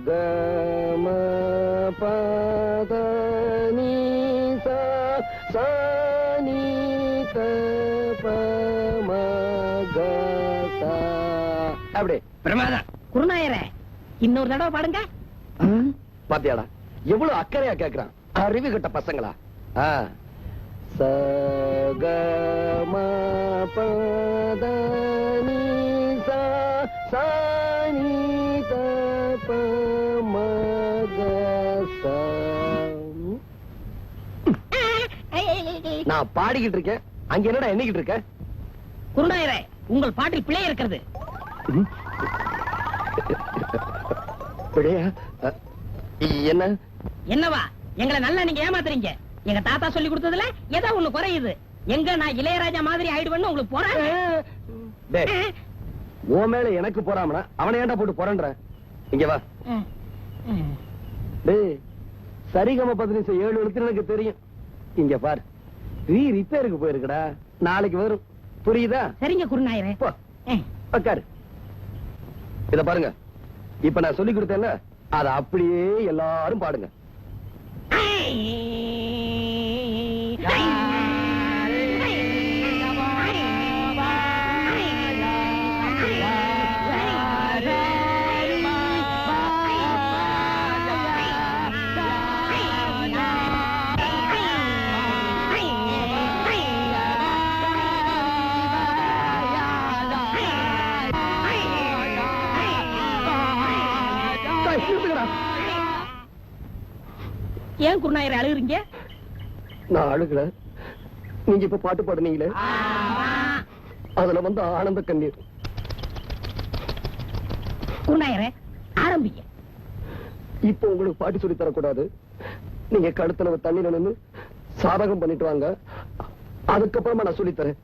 ம பத நீ சா சா நீ த ப ம க சா. அப்படி பிரமாதம். குருநாயரே, இன்னொரு தடவை பாடுங்க. பாத்தியாடா எவ்வளவு அக்கறையா கேக்குறான். அறிவு கட்ட பசங்களா. ச க ம பத நீ சா சா நீ த ப ம க சா. நான் பாடிக்கிட்டு இருக்கேன், அங்க என்னடா எண்ணிக்கிட்டு இருக்க? குருநாயரே, உங்கள் பாட்டில் பிழை இருக்கிறது. பிழையா? என்ன என்னவா? எங்களை நல்லா நீங்க ஏமாத்துறீங்க. எங்க தாத்தா சொல்லி கொடுத்ததுல ஏதோ ஒண்ணு குறையுது. எங்க நான் இளையராஜா மாதிரி ஆயிடுவேன்னு உங்களுக்கு போறேன். உன் மேல எனக்கு போறாமனா அவனை ஏன்டா போட்டு போறன்ற? இங்க வா. டேய், சரிகம 15 7 எழுத்து எனக்கு தெரியும். இங்க பாரு, ரிப்பேருக்கு போயிருக்கடா, நாளைக்கு வரும். புரியுதா? சரிங்க குருநாயரே. உட்காரு. இத பாருங்க, இப்ப நான் சொல்லி கொடுத்தேன்ல, அத அப்படியே எல்லாரும் பாடுங்க. ஏன் குருநாயரை அழுகுறீங்க? நான் அழுகல, நீங்க இப்ப பாட்டு பாடுனீங்களே, அதுல வந்து ஆனந்த கண்ணீர். குருநாயரே, ஆரம்பிங்க. இப்ப உங்களுக்கு பாட்டு சொல்லி தரக்கூடாது. நீங்க கழுத்துல தண்ணியில நின்னு சாதகம் பண்ணிட்டு வாங்க, அதுக்கப்புறமா நான் சொல்லி தரேன்.